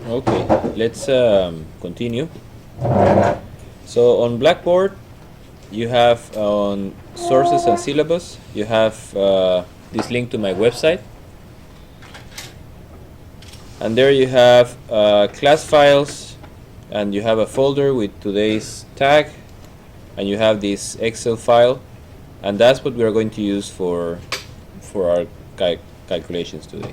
Okay, let's continue. So on Blackboard, you have on sources and syllabus, you have this link to my website. And there you have class files, and you have a folder with today's tag, and you have this Excel file, and that's what we are going to use for our calculations today.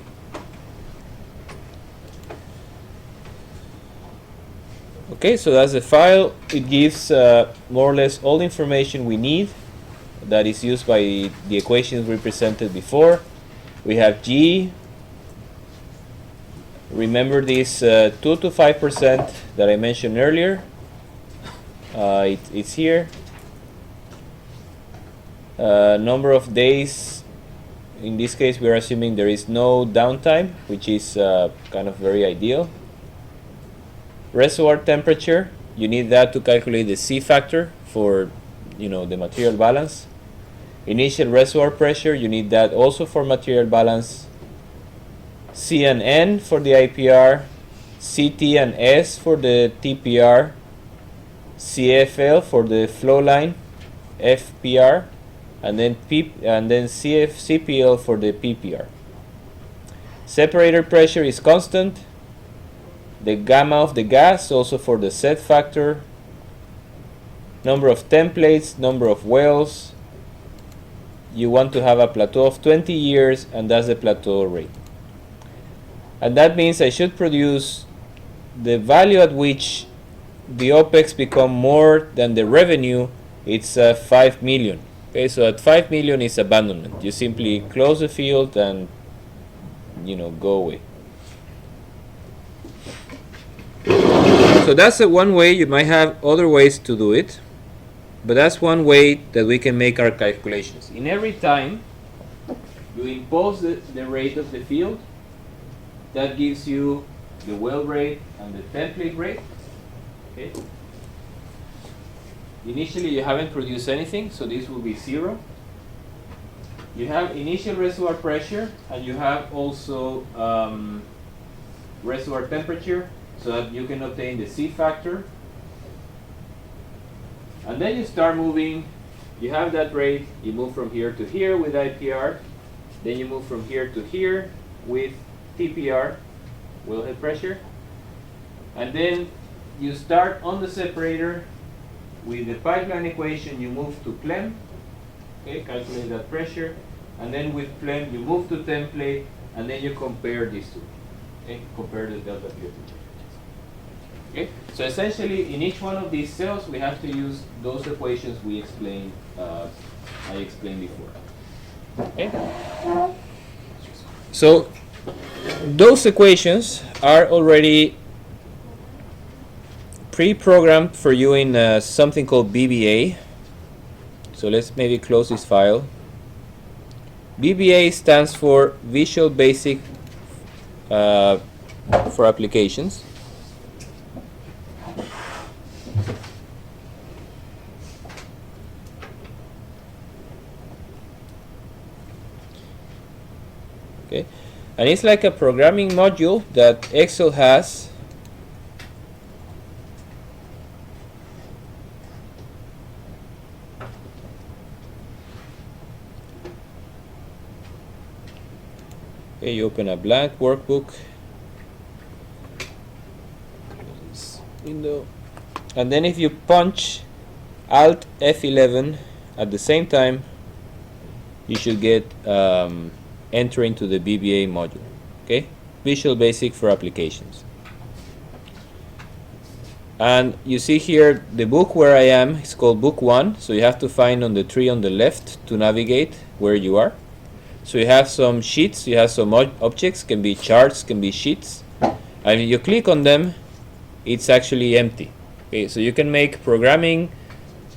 Okay, so that's the file. It gives more or less all the information we need that is used by the equations we presented before. We have G. Remember this 2 to 5% that I mentioned earlier. It's here. Number of days. In this case, we are assuming there is no downtime, which is kind of very ideal. Reservoir temperature, you need that to calculate the C factor for the material balance. Initial reservoir pressure, you need that also for material balance. C and N for the IPR, CT and S for the TPR, CFL for the flow line, FPR, and then CPL for the PPR. Separator pressure is constant. The gamma of the gas also for the Z factor. Number of templates, number of wells. You want to have a plateau of 20 years, and that's the plateau rate. And that means I should produce the value at which the OPEX become more than the revenue. It's 5 million. Okay, so at 5 million is abandonment. You simply close the field and go away. So that's one way. You might have other ways to do it, but that's one way that we can make our calculations. In every time you impose the rate of the field, that gives you the well rate and the template rate. Okay. Initially you haven't produced anything, so this will be 0. You have initial reservoir pressure, and you have also reservoir temperature, so that you can obtain the C factor. And then you start moving. You have that rate, you move from here to here with IPR, then you move from here to here with TPR, wellhead pressure, and then you start on the separator with the pipeline equation. You move to PLEM, okay, calculate that pressure, and then with PLEM you move to template, and then you compare these two, okay, compare the delta P of the. Okay, so essentially in each one of these cells we have to use those equations I explained before. Okay, so those equations are already pre-programmed for you in something called VBA. So let's maybe close this file. VBA stands for Visual Basic for Applications. Okay, and it's like a programming module that Excel has. Okay, you open a blank workbook, window, and then if you punch Alt F11 at the same time, you should get enter into the VBA module. Okay, Visual Basic for Applications. And you see here the book where I am is called Book 1, so you have to find on the tree on the left to navigate where you are. So you have some sheets, you have some objects, can be charts, can be sheets, and if you click on them, it's actually empty. Okay, so you can make programming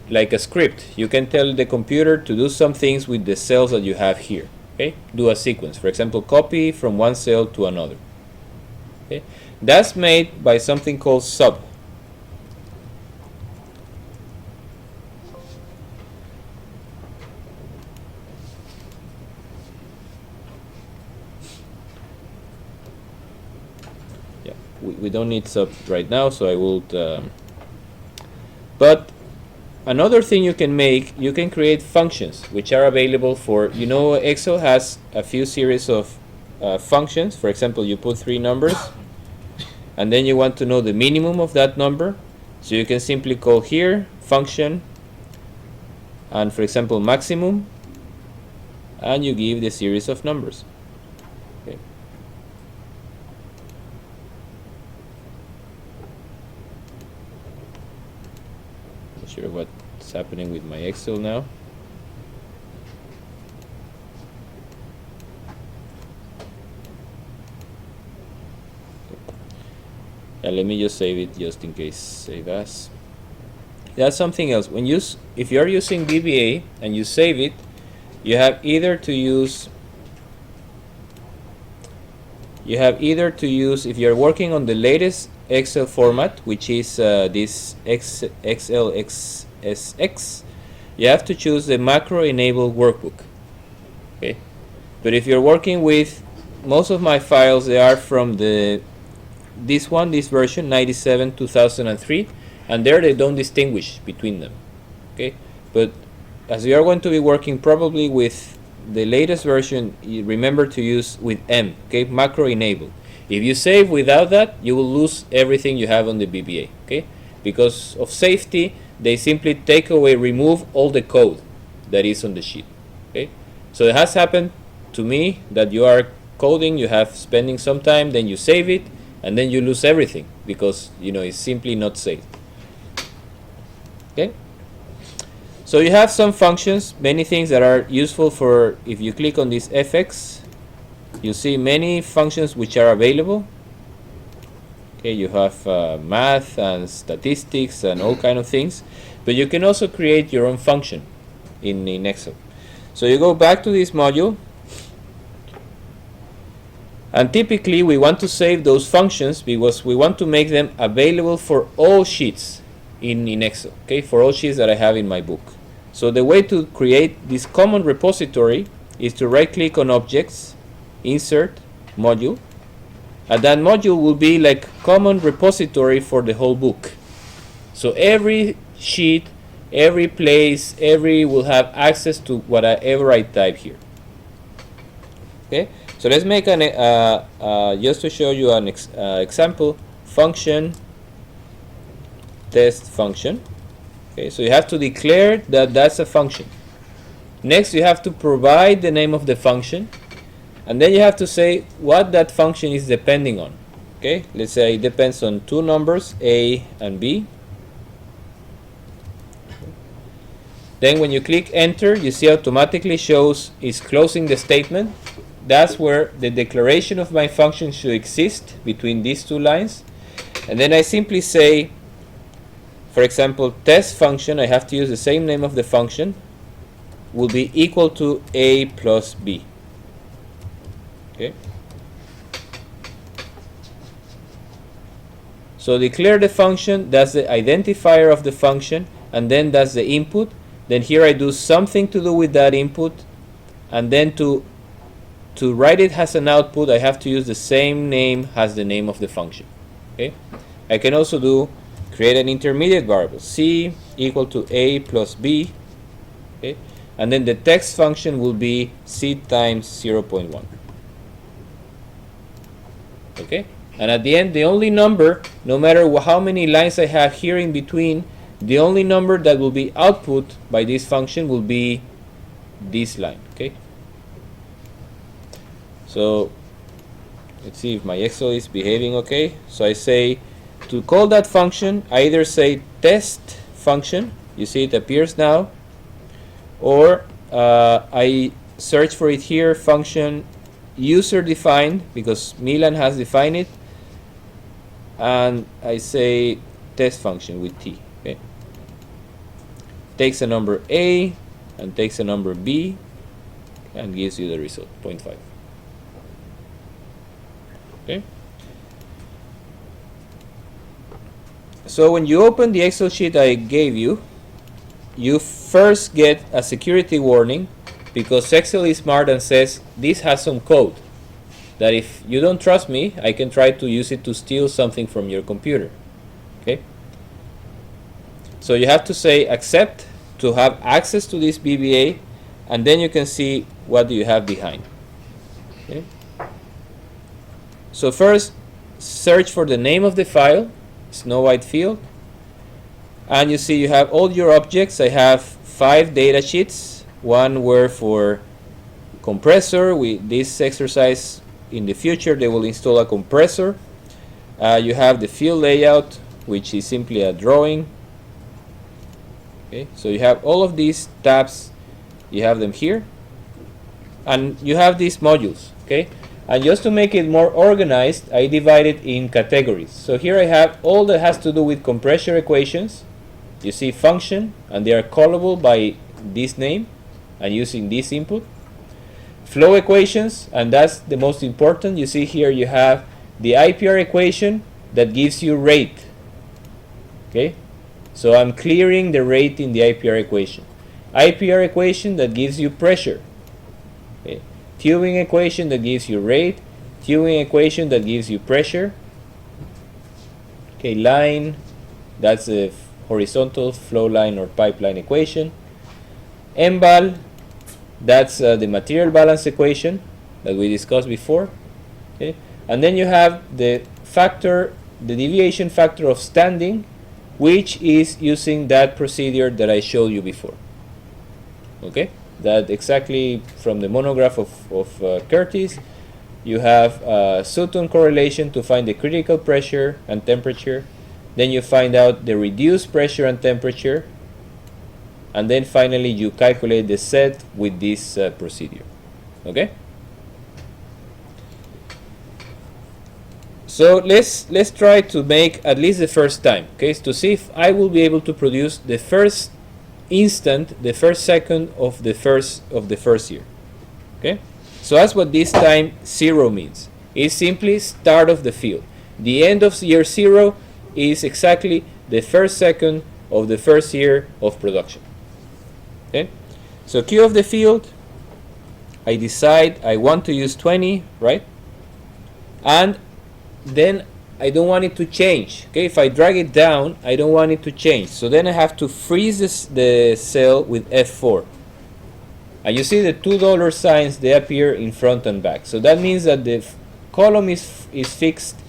like a script. You can tell the computer to do some things with the cells that you have here. Okay, do a sequence. For example, copy from one cell to another. Okay, that's made by something called sub. we don't need sub right now, so I will. But another thing you can make, you can create functions which are available for, Excel has a few series of functions. For example, you put 3 numbers and then you want to know the minimum of that number, so you can simply call here function and, for example, maximum, and you give the series of numbers. Okay. Not sure what's happening with my Excel now. Let me just save it just in case. Save as. That's something else. If you're using VBA and you save it, you have either to use if you're working on the latest Excel format, which is this XLXSX, you have to choose the macro enabled workbook. Okay, but if you're working with, most of my files, they are from this version 97 2003, and there they don't distinguish between them. Okay, but as you are going to be working probably with the latest version, you remember to use with M. Okay, macro enabled. If you save without that, you will lose everything you have on the VBA. Okay, because of safety, they simply remove all the code that is on the sheet. Okay, so it has happened to me that you are coding, you have spending some time, then you save it, and then you lose everything because it's simply not saved. Okay, so you have some functions, many things that are useful for. If you click on this FX, you see many functions which are available. Okay, you have math and statistics and all kind of things, but you can also create your own function in Excel. So you go back to this module. And typically we want to save those functions because we want to make them available for all sheets in Excel, okay, for all sheets that I have in my book. So the way to create this common repository is to right click on Objects, Insert, Module, and that module will be like common repository for the whole book. So every sheet, every place, will have access to whatever I type here. Okay. So let's make just to show you an example, function, test function. Okay, so you have to declare that that's a function. Next, you have to provide the name of the function, and then you have to say what that function is depending on. Okay, let's say it depends on 2 numbers, A and B. Then when you click enter, you see automatically shows it's closing the statement. That's where the declaration of my function should exist between these 2 lines. And then I simply say, for example, test function, I have to use the same name of the function, will be equal to A plus B. Okay. So declare the function, that's the identifier of the function, and then that's the input. Then here I do something to do with that input, and then to write it as an output, I have to use the same name as the name of the function. Okay, I can also create an intermediate variable, C equal to A plus B. Okay, and then the text function will be C times 0.1. Okay, and at the end, the only number, no matter how many lines I have here in between, the only number that will be output by this function will be this line. Okay. So let's see if my Excel is behaving okay. So I say to call that function, I either say test function, you see it appears now, or I search for it here, function user defined, because Milan has defined it, and I say test function with T. Okay, takes a number A and takes a number B and gives you the result 0.5. Okay. So when you open the Excel sheet I gave you, you first get a security warning because Excel is smart and says this has some code. that if you don't trust me, I can try to use it to steal something from your computer. Okay? So you have to say accept to have access to this VBA, and then you can see what do you have behind. Okay? So first, search for the name of the file, Snohvit field, and you see you have all your objects. I have 5 data sheets. One were for compressor. This exercise in the future they will install a compressor. You have the field layout, which is simply a drawing. Okay, so you have all of these tabs. You have them here, and you have these modules. Okay, and just to make it more organized, I divide it in categories. So here I have all that has to do with compressor equations. You see function, and they are callable by this name and using this input. Flow equations, and that's the most important. You see here you have the IPR equation that gives you rate. Okay, so I'm clearing the rate in the IPR equation. IPR equation that gives you pressure. Okay. Tubing equation that gives you rate. Tubing equation that gives you pressure. Okay, line, that's a horizontal flow line or pipeline equation. MBAL, that's the material balance equation that we discussed before. Okay, and then you have the factor, the deviation factor of standing, which is using that procedure that I showed you before. Okay, that exactly from the monograph of Curtis. You have Sutton correlation to find the critical pressure and temperature. Then you find out the reduced pressure and temperature. And then finally you calculate the set with this procedure. Okay? So let's try to make at least the first time, okay, to see if I will be able to produce the first instant, the first second of the first year. Okay? So that's what this time 0 means. It's simply start of the field. The end of year 0 is exactly the first second of the first year of production. Okay? So Q of the field, I decide I want to use 20, right? And then I don't want it to change. Okay, if I drag it down, I don't want it to change. So then I have to freeze the cell with F4. And you see the $2 signs, they appear in front and back. So that means that the column is fixed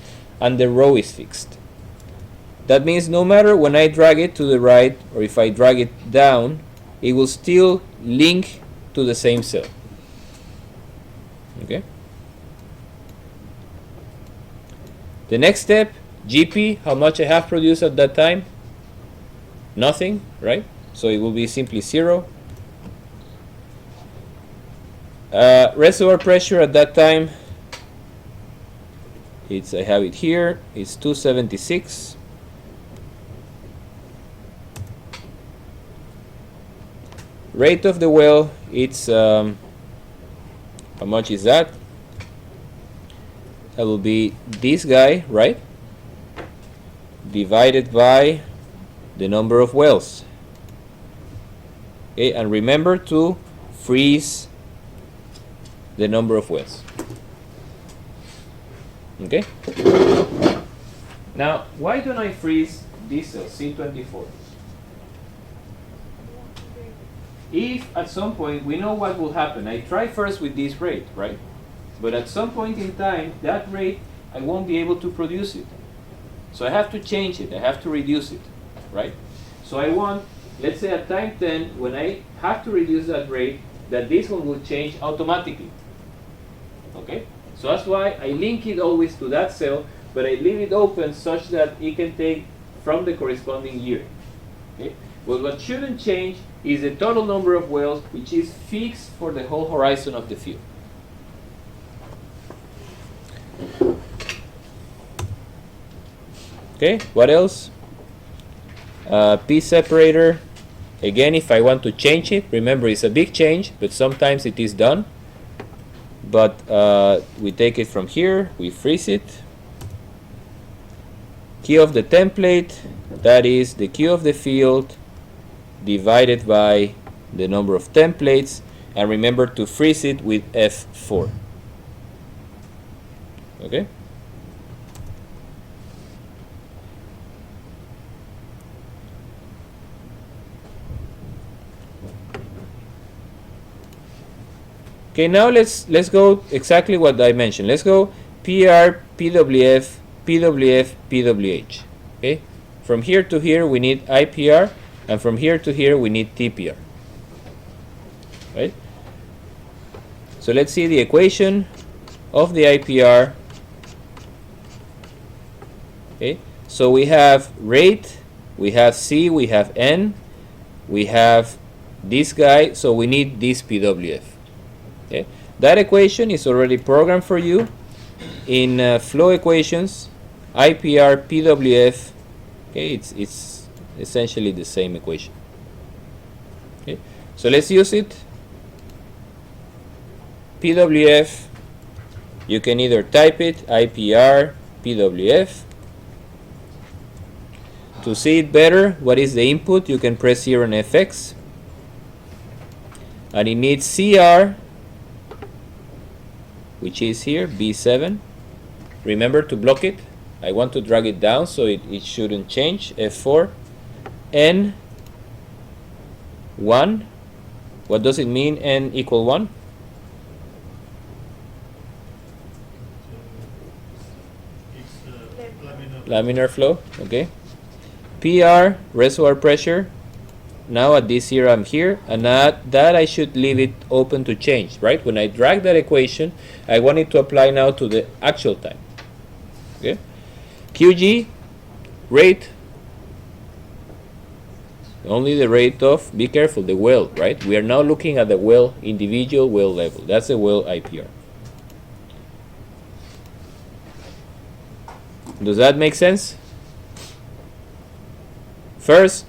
and the row is fixed. That means no matter when I drag it to the right or if I drag it down, it will still link to the same cell. Okay? The next step, GP, how much I have produced at that time? Nothing, right? So it will be simply 0. Reservoir pressure at that time, I have it here, it's 276. Rate of the well, it's how much is that? That will be this guy, right? Divided by the number of wells. Okay, and remember to freeze the number of wells. Okay? Now, why don't I freeze this cell, C24? If at some point we know what will happen, I try first with this rate, right? But at some point in time, that rate, I won't be able to produce it. So I have to change it, I have to reduce it, right? So I want, let's say at time 10, when I have to reduce that rate, that this one will change automatically. Okay? So that's why I link it always to that cell, but I leave it open such that it can take from the corresponding year. Okay? Well, what shouldn't change is the total number of wells, which is fixed for the whole horizon of the field. Okay, what else? P separator. Again, if I want to change it, remember it's a big change, but sometimes it is done. But we take it from here, we freeze it. Key of the template, that is the key of the field divided by the number of templates, and remember to freeze it with F4. Okay. Okay, now let's go exactly what I mentioned. Let's go PR, PWF, PWF, PWH. Okay, from here to here we need IPR, and from here to here we need TPR. Right. So let's see the equation of the IPR. Okay, so we have rate, we have C, we have N, we have this guy, so we need this PWF. Okay, that equation is already programmed for you in flow equations, IPR, PWF. Okay, it's essentially the same equation. Okay, so let's use it. PWF, you can either type it IPR, PWF. To see it better, what is the input? You can press here on FX, and it needs CR, which is here, B7. Remember to block it. I want to drag it down so it shouldn't change. F4. N 1. What does it mean, N equal 1? Laminar flow, okay. PR, reservoir pressure. Now at this here I'm here, and at that I should leave it open to change, right? When I drag that equation, I want it to apply now to the actual time. Okay. QG, rate, only the rate of, be careful, the well, right? We are now looking at the well, individual well level. That's the well IPR. Does that make sense? First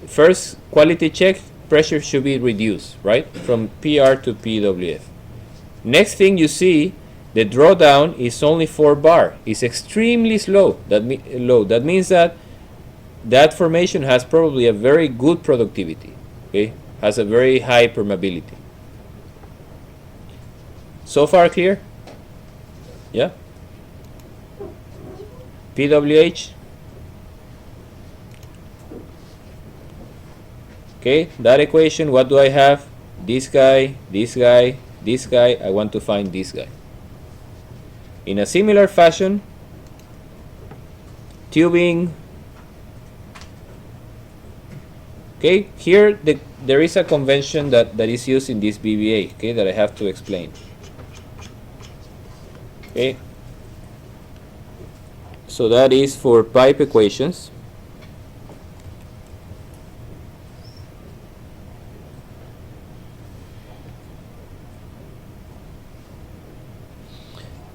quality check, pressure should be reduced, right? From PR to PWF. Next thing you see, the drawdown is only 4 bar. It's extremely slow. That means that that formation has probably a very good productivity. Okay, has a very high permeability. So far clear? Yeah. PWH. Okay, that equation, what do I have? This guy, this guy, this guy. I want to find this guy. In a similar fashion, tubing. Okay, here there is a convention that is used in this BBA, okay, that I have to explain. Okay, so that is for pipe equations.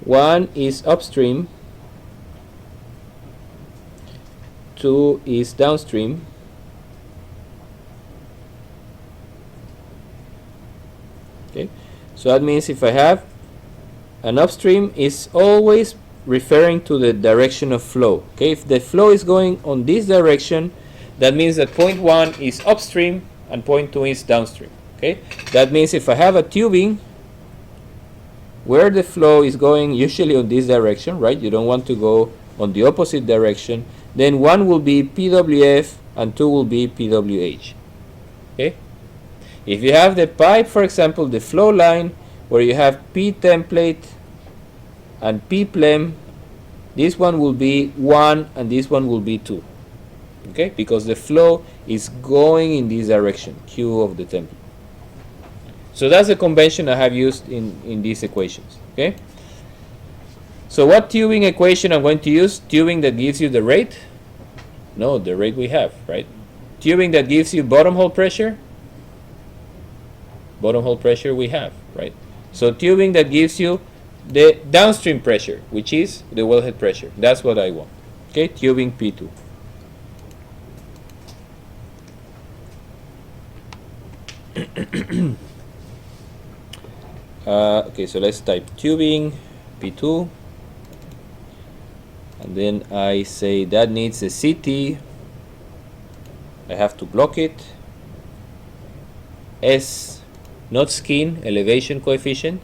One is upstream, 2 is downstream, okay. So that means if I have an upstream, is always referring to the direction of flow. Okay, if the flow is going on this direction, that means that point 1 is upstream and point 2 is downstream. Okay, that means if I have a tubing where the flow is going usually on this direction, right? You don't want to go on the opposite direction. Then 1 will be PWF and 2 will be PWH. Okay? If you have the pipe, for example, the flow line where you have P template and P plem, this one will be 1 and this one will be 2. Okay? Because the flow is going in this direction, Q of the template. So that's the convention I have used in these equations. Okay. So what tubing equation I'm going to use? Tubing that gives you the rate? No, the rate we have, right? Tubing that gives you bottom hole pressure? Bottom hole pressure we have, right? So tubing that gives you the downstream pressure, which is the wellhead pressure. That's what I want. Okay, tubing P2. Okay, so let's type tubing P2, and then I say that needs a CT. I have to block it. S, not skin, elevation coefficient.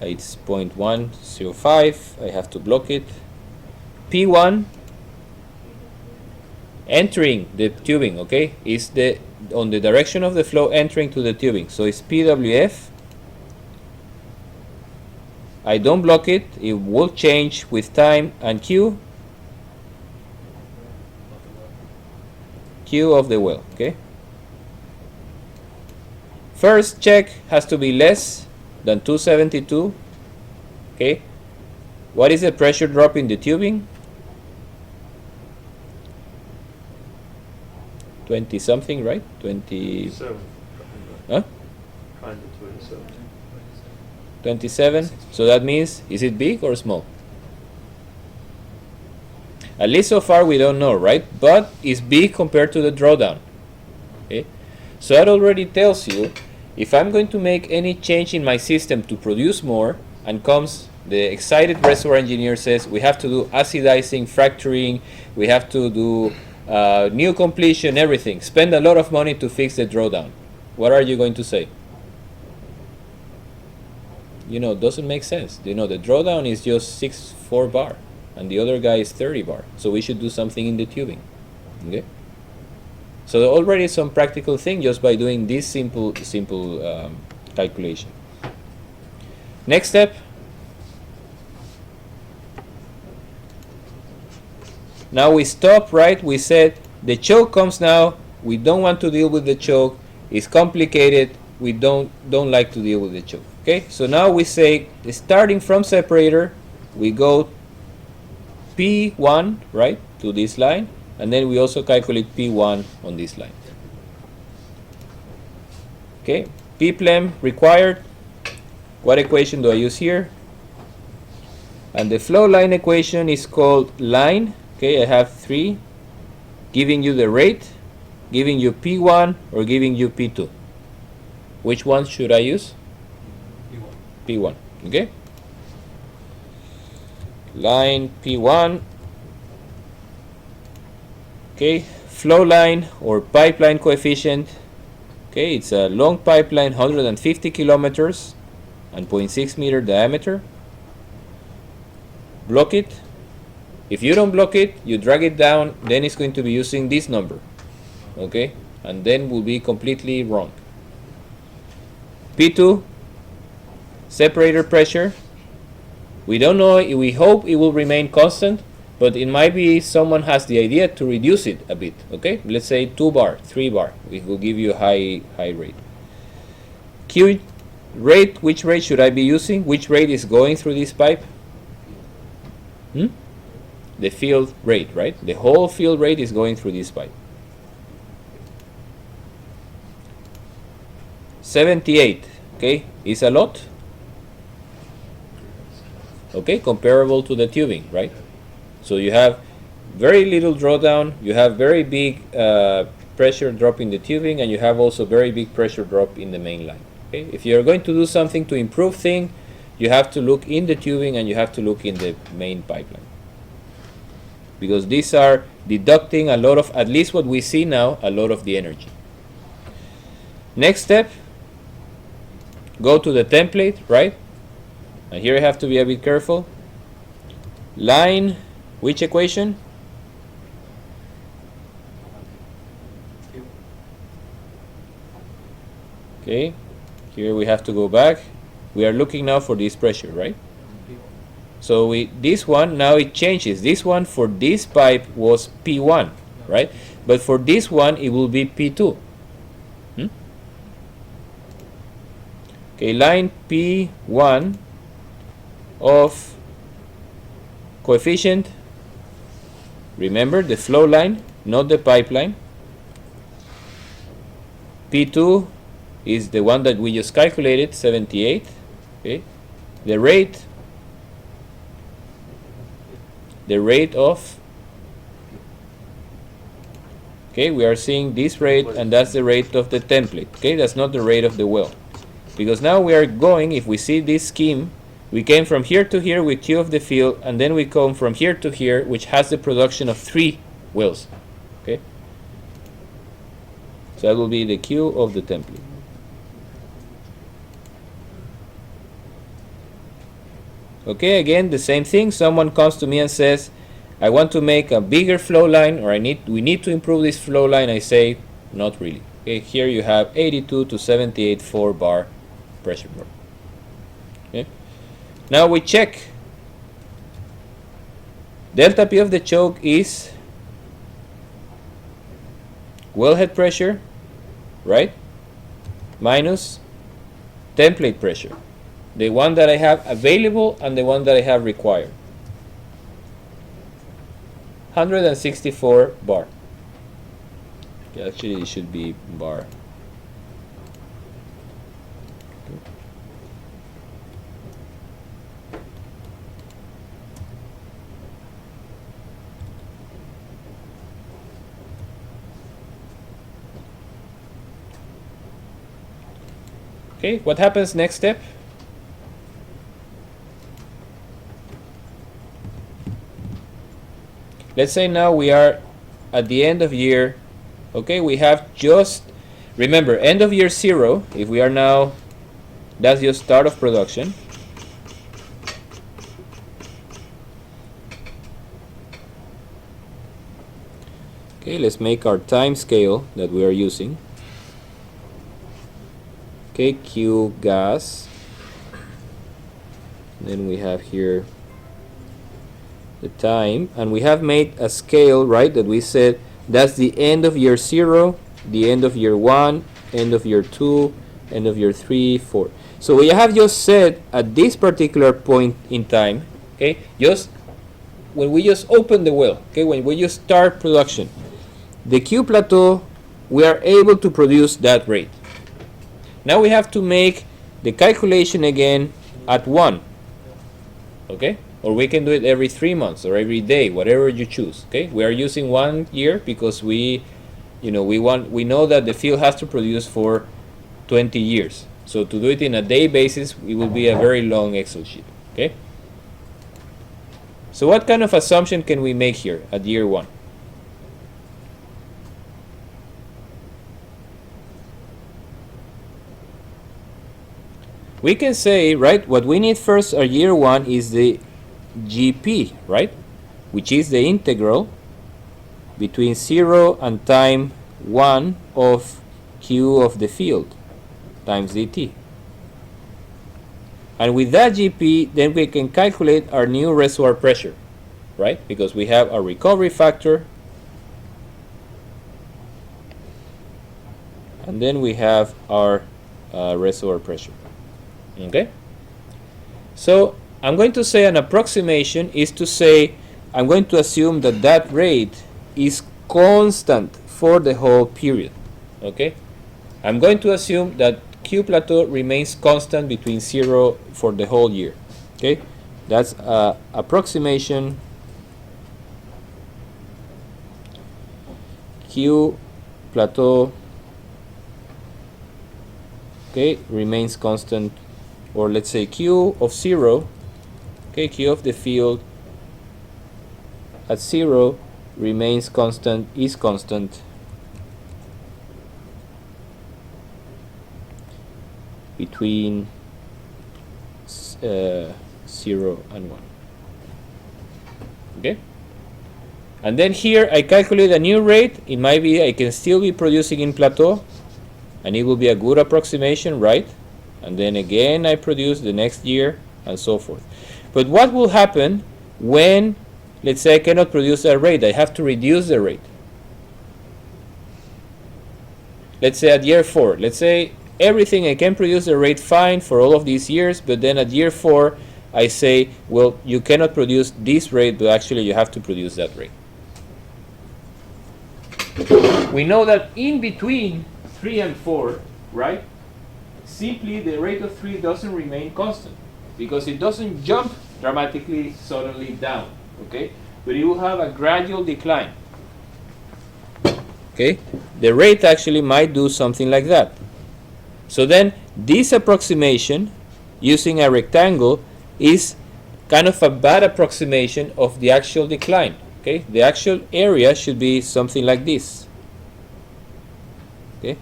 It's 0.105. I have to block it. P1 entering the tubing, okay, is the on the direction of the flow entering to the tubing. So it's PWF. I don't block it. It will change with time. And Q of the well, okay. First check has to be less than 272, okay. What is the pressure drop in the tubing? 20 something, right? 20. 27. Huh? Kind of 27. 27. So that means, is it big or small? At least so far we don't know, right? But it's big compared to the drawdown. Okay? So that already tells you, if I'm going to make any change in my system to produce more, and comes the excited reservoir engineer says we have to do acidizing, fracturing, we have to do new completion, everything. Spend a lot of money to fix the drawdown. What are you going to say? You know, it doesn't make sense. You know, the drawdown is just 6-4 bar, and the other guy is 30 bar. So we should do something in the tubing. Okay. So already some practical thing just by doing this simple calculation. Next step. Now we stop, right? We said the choke comes now. We don't want to deal with the choke. It's complicated. We don't like to deal with the choke. Okay, so now we say, starting from separator, we go P1, right, to this line, and then we also calculate P1 on this line. Okay, P-plem required. What equation do I use here? And the flow line equation is called line. Okay, I have 3, giving you the rate, giving you P1, or giving you P2. Which one should I use? P1. Okay. Line P1. Okay. Flow line or pipeline coefficient. Okay, it's a long pipeline, 150 kilometers and 0.6 meter diameter. Block it. If you don't block it, you drag it down, then it's going to be using this number. Okay, and then will be completely wrong. P2, separator pressure. We don't know, we hope it will remain constant, but it might be someone has the idea to reduce it a bit. Okay, let's say 2 bar, 3 bar. It will give you a high rate. Q rate, which rate should I be using? Which rate is going through this pipe? The field rate, right? The whole field rate is going through this pipe. 78, okay, is a lot. Okay, comparable to the tubing, right? So you have very little drawdown, you have very big pressure drop in the tubing, and you have also very big pressure drop in the main line. Okay, if you're going to do something to improve things, you have to look in the tubing and you have to look in the main pipeline. Because these are deducting a lot of, at least what we see now, a lot of the energy. Next step, go to the template, right? And here I have to be a bit careful. Line, which equation? Okay, here we have to go back. We are looking now for this pressure, right? So this one, now it changes. This one for this pipe was P1, right? But for this one, it will be P2. Okay, line P1 of coefficient. Remember the flow line, not the pipeline. P2 is the one that we just calculated, 78. Okay, the rate of, okay, we are seeing this rate, and that's the rate of the template. Okay, that's not the rate of the well, because now we are going, if we see this scheme, we came from here to here with Q of the field, and then we come from here to here, which has the production of 3 wells. Okay, so that will be the Q of the template. Okay, again, the same thing. Someone comes to me and says, I want to make a bigger flow line, or we need to improve this flow line. I say, not really. Okay, here you have 82 to 78 4-bar pressure drop. Okay. Now we check. Delta P of the choke is wellhead pressure, right? Minus template pressure. The one that I have available and the one that I have required. 164 bar. Okay, actually, it should be bar. Okay, what happens next step? Let's say now we are at the end of year. Okay, we have just, remember, end of year 0, if we are now, that's just start of production. Okay, let's make our time scale that we are using. Okay, Q gas. Then we have here the time, and we have made a scale, right, that we said that's the end of year 0, the end of year 1, end of year 2, end of year 3, 4. So we have just said at this particular point in time, okay, just when we just open the well, okay, when we just start production, the Q plateau, we are able to produce that rate. Now we have to make the calculation again at 1, okay? Or we can do it every 3 months or every day, whatever you choose. Okay, we are using 1 year because we know that the field has to produce for 20 years. So to do it in a day basis, it will be a very long Excel sheet. Okay. So what kind of assumption can we make here at year 1? We can say, right, what we need first at year 1 is the GP, right, which is the integral between 0 and time 1 of Q of the field times dt. And with that GP, then we can calculate our new reservoir pressure, right, because we have a recovery factor, and then we have our reservoir pressure. Okay, so I'm going to say an approximation is to say I'm going to assume that that rate is constant for the whole period. Okay, I'm going to assume that Q plateau remains constant between 0 for the whole year. Okay, that's approximation. Q plateau, okay, remains constant, or let's say Q of 0, okay, Q of the field at 0 remains constant, is constant between 0 and 1. Okay, and then here I calculate a new rate. It might be I can still be producing in plateau, and it will be a good approximation, right? And then again I produce the next year and so forth. But what will happen when, let's say, I cannot produce that rate? I have to reduce the rate. Let's say at year 4, let's say everything I can produce the rate fine for all of these years, but then at year 4 I say, well, you cannot produce this rate, but actually you have to produce that rate. We know that in between 3 and 4, right, simply the rate of 3 doesn't remain constant because it doesn't jump dramatically suddenly down, okay, but it will have a gradual decline. Okay, the rate actually might do something like that. So then this approximation using a rectangle is kind of a bad approximation of the actual decline. Okay, the actual area should be something like this. Okay,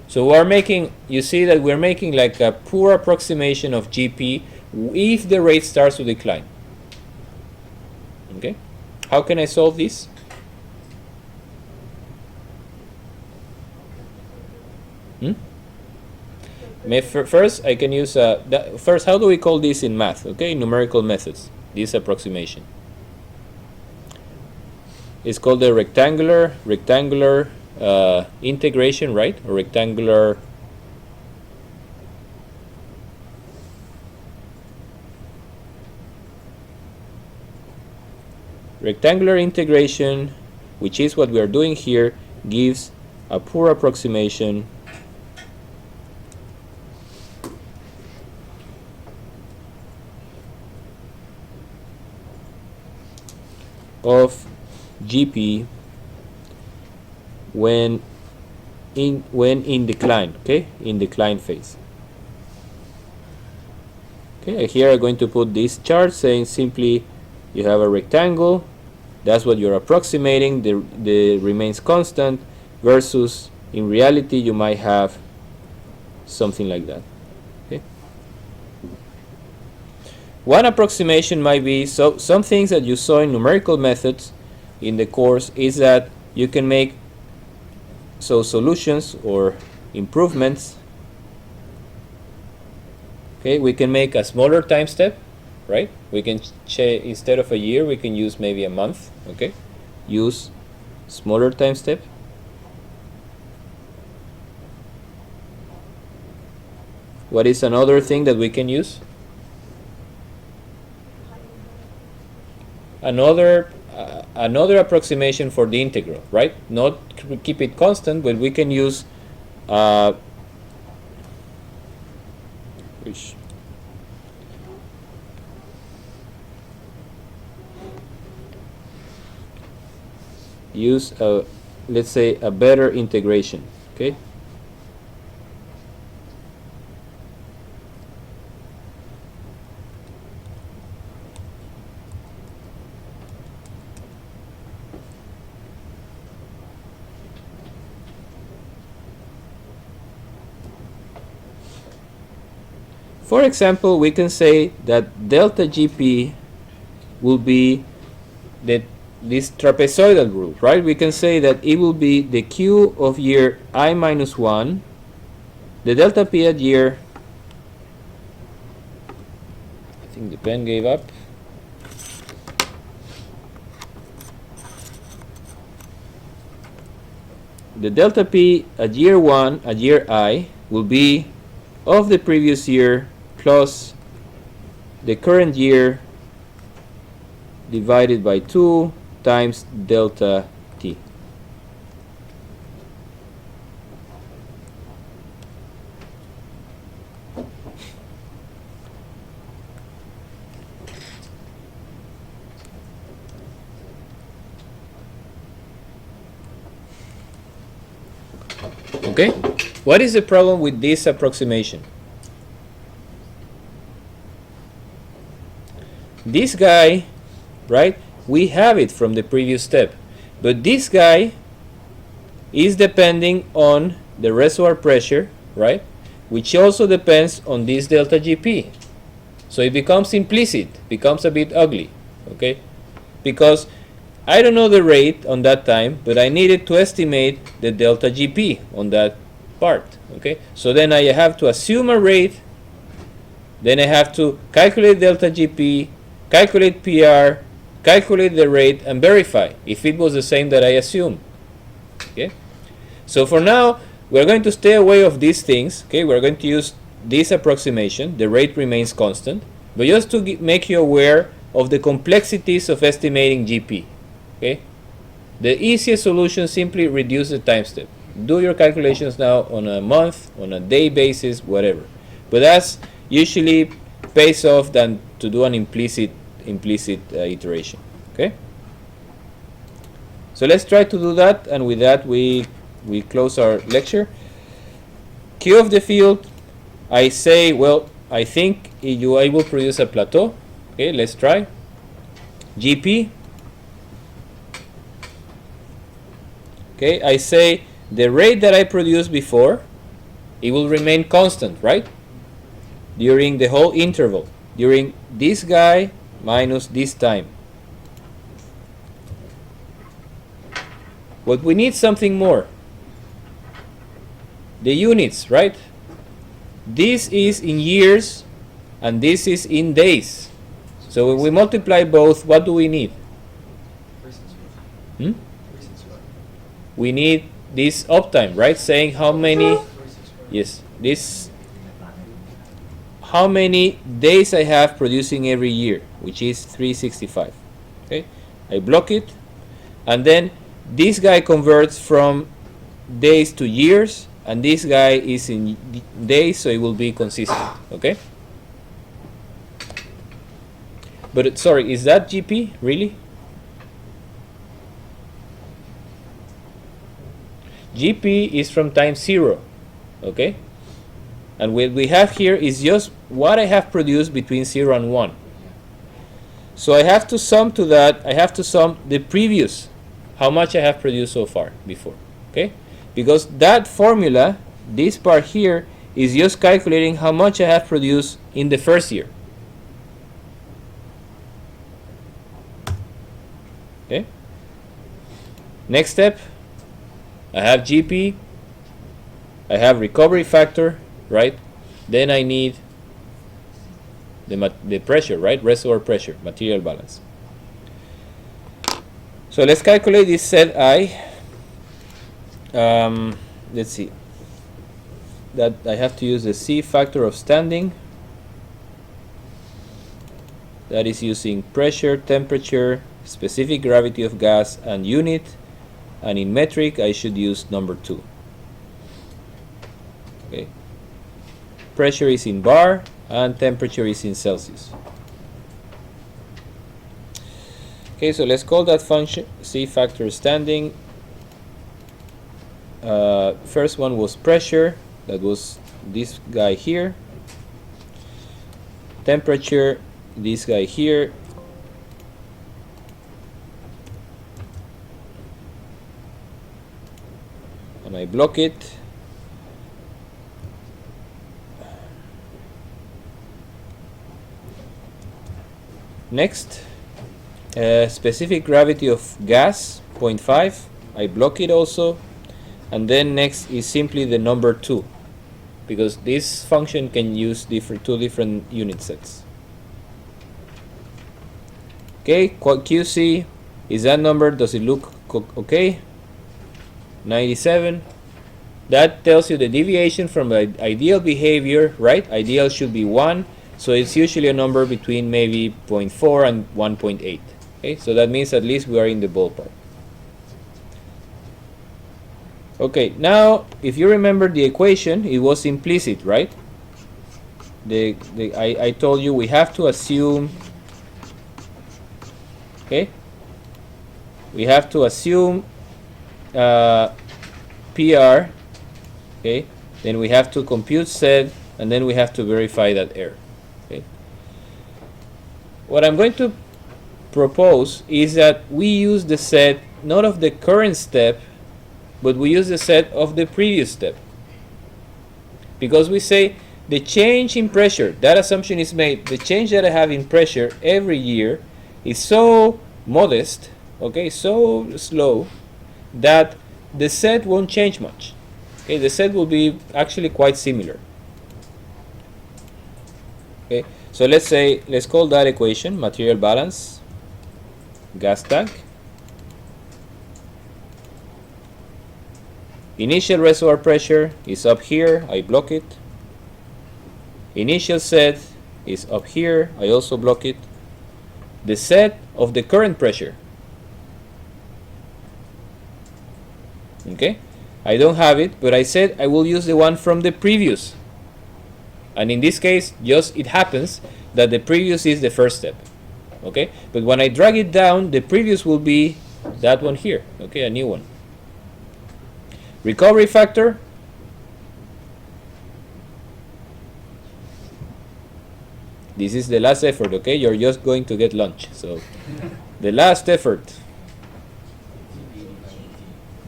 so we're making, you see that we're making like a poor approximation of GP if the rate starts to decline. Okay, how can I solve this? First, I can use first. How do we call this in math? Okay, numerical methods. This approximation. It's called the rectangular integration, right? Or rectangular. Rectangular integration, which is what we are doing here, gives a poor approximation of GP when in decline, okay, in decline phase. Okay, here I'm going to put this chart saying simply you have a rectangle, that's what you're approximating, the remains constant, versus in reality you might have something like that. Okay. One approximation might be, so some things that you saw in numerical methods in the course is that you can make solutions or improvements. Okay, we can make a smaller time step, right? We can instead of a year we can use maybe a month. Okay, use smaller time step. What is another thing that we can use? Another approximation for the integral, right? Not keep it constant, but we can use let's say a better integration. Okay. For example, we can say that delta GP will be this trapezoidal rule, right? We can say that it will be the Q of year I minus 1, the delta P at year, I think the pen gave up, the delta P at year 1 at year I will be of the previous year plus the current year divided by 2 times delta T. Okay, what is the problem with this approximation? This guy, right, we have it from the previous step, but this guy is depending on the reservoir pressure, right, which also depends on this delta GP. So it becomes implicit, becomes a bit ugly, okay, because I don't know the rate on that time, but I needed to estimate the delta GP on that part, okay. So then I have to assume a rate, then I have to calculate delta GP, calculate PR, calculate the rate, and verify if it was the same that I assumed. Okay. So for now, we're going to stay away of these things. Okay, we're going to use this approximation. The rate remains constant, but just to make you aware of the complexities of estimating GP. Okay, the easiest solution simply reduce the time step. Do your calculations now on a month, on a day basis, whatever. But that's usually pays off than to do an implicit iteration. Okay. So let's try to do that, and with that we close our lecture. Q of the field, I say, well, I think I will produce a plateau. Okay, let's try. GP. Okay, I say the rate that I produced before, it will remain constant, right? During the whole interval. during this guy minus this time. But we need something more. The units, right? This is in years and this is in days. So when we multiply both, what do we need? Hmm? We need this uptime, right? Saying how many, yes, this, how many days I have producing every year, which is 365. Okay, I block it, and then this guy converts from days to years, and this guy is in days, so it will be consistent. Okay. But sorry, is that GP really? GP is from time 0, okay? And what we have here is just what I have produced between 0 and 1. So I have to sum to that, I have to sum the previous, how much I have produced so far before, okay? Because that formula, this part here, is just calculating how much I have produced in the first year. Okay? Next step, I have GP, I have recovery factor, right? Then I need the pressure, right? Reservoir pressure, material balance. So let's calculate this ZI. Let's see. That I have to use the C factor of standing. That is using pressure, temperature, specific gravity of gas, and unit. And in metric, I should use number 2. Okay. Pressure is in bar, and temperature is in Celsius. Okay, so let's call that function C factor standing. First one was pressure, that was this guy here. Temperature, this guy here. And I block it. Next, specific gravity of gas, 0.5. I block it also. And then next is simply the number 2, because this function can use two different unit sets. Okay, QC, is that number, does it look okay? 97. That tells you the deviation from the ideal behavior, right? Ideal should be 1, so it's usually a number between maybe 0.4 and 1.8. Okay, so that means at least we are in the ballpark. Okay, now if you remember the equation, it was implicit, right? I told you we have to assume, okay? We have to assume PR, okay? Then we have to compute Z, and then we have to verify that error. Okay? What I'm going to propose is that we use the Z not of the current step, but we use the Z of the previous step. Because we say the change in pressure, that assumption is made, the change that I have in pressure every year is so modest, okay, so slow, that the Z won't change much. Okay, the Z will be actually quite similar. Okay, so let's call that equation material balance, gas tank. Initial reservoir pressure is up here, I block it. Initial Z is up here, I also block it. The Z of the current pressure. Okay, I don't have it, but I said I will use the one from the previous. And in this case, just it happens that the previous is the first step. Okay, but when I drag it down, the previous will be that one here. Okay, a new one. Recovery factor. This is the last effort, okay? You're just going to get lunch. So, the last effort.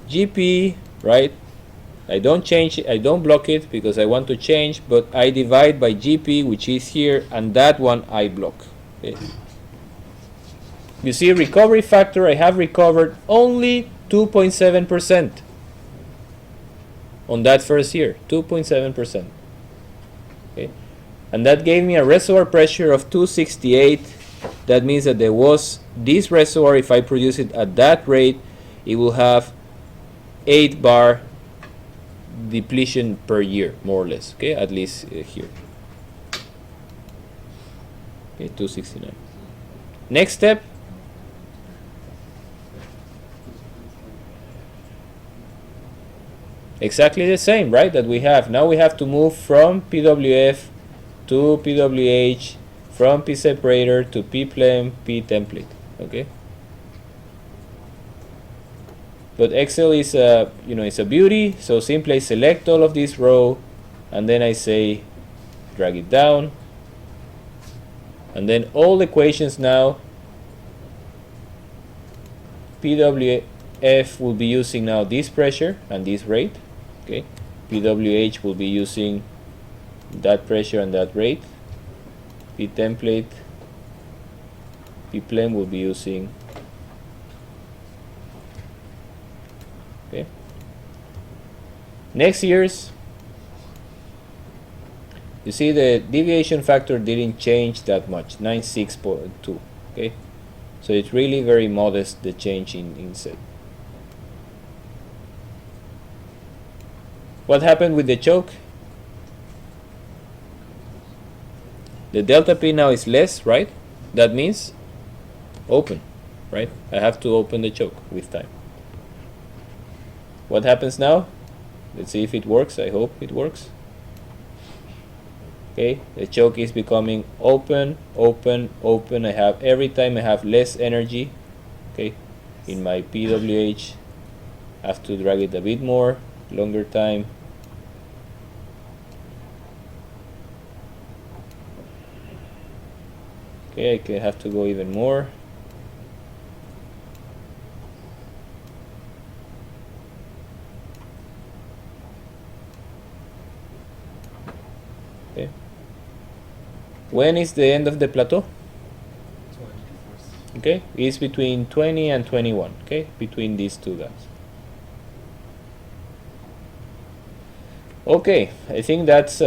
GP, right? I don't change it, I don't block it because I want to change, but I divide by GP, which is here, and that one I block. Okay. You see, recovery factor, I have recovered only 2.7% on that first year, 2.7%. Okay. And that gave me a reservoir pressure of 268. That means that there was this reservoir, if I produce it at that rate, it will have 8 bar depletion per year, more or less, okay, at least here. Okay, 269. Next step, exactly the same, right, that we have. Now we have to move from PWF to PWH, from P separator to P plem, P template, okay. But Excel is a, it's a beauty. So simply I select all of this row, and then I say drag it down, and then all equations now. PWF will be using now this pressure and this rate. Okay, PWH will be using that pressure and that rate. P template, P plem will be using. Okay. Next year's, you see the deviation factor didn't change that much, 96.2. Okay, so it's really very modest, the change in set. What happened with the choke? The delta P now is less, right? That means open, right? I have to open the choke with time. What happens now? Let's see if it works. I hope it works. Okay, the choke is becoming open, open, open. I have, every time I have less energy, okay, in my PWH. I have to drag it a bit more, longer time. Okay, I can have to go even more. Okay. When is the end of the plateau? Okay, it's between 20 and 21. Okay, between these two guys. Okay, I think that's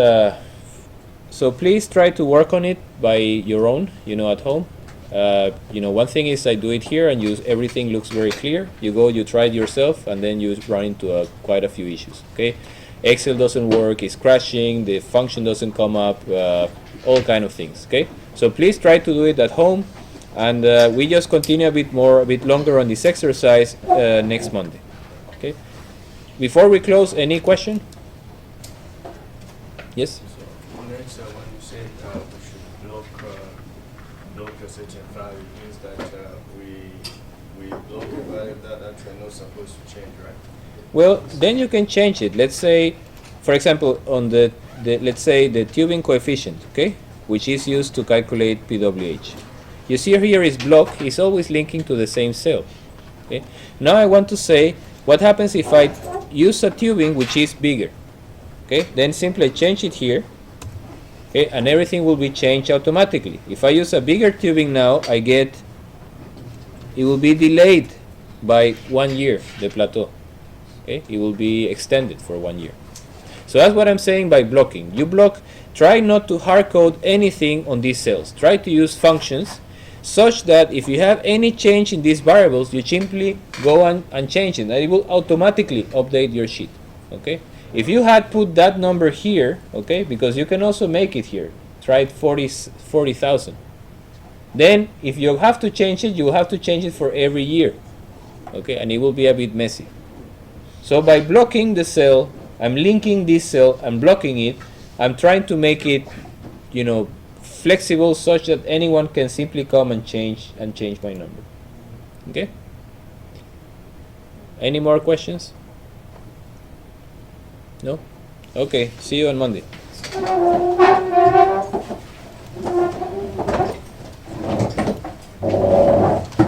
so please try to work on it by your own, at home. One thing is I do it here and everything looks very clear. You go, you try it yourself, and then you run into quite a few issues. Okay, Excel doesn't work, it's crashing, the function doesn't come up, all kind of things. Okay, so please try to do it at home, and we just continue a bit longer on this exercise next Monday. Okay, before we close, any question? Yes. Next, when you say we should block a certain value, it means that we block a value that we're not supposed to change, right? Well, then you can change it. Let's say, for example, on let's say the tubing coefficient, okay, which is used to calculate PWH. You see here is block is always linking to the same cell. Okay. Now I want to say what happens if I use a tubing which is bigger. Okay, then simply change it here, okay, and everything will be changed automatically. If I use a bigger tubing now, it will be delayed by 1 year, the plateau. Okay, it will be extended for 1 year. So that's what I'm saying by blocking. You block, try not to hard code anything on these cells. Try to use functions such that if you have any change in these variables, you simply go and change it, and it will automatically update your sheet. Okay. If you had put that number here, okay, because you can also make it here, try it 40,000. Then if you have to change it, you will have to change it for every year, okay, and it will be a bit messy. So by blocking the cell, I'm linking this cell, I'm blocking it, I'm trying to make it, flexible such that anyone can simply come and change my number. Okay? Any more questions? No? Okay, see you on Monday.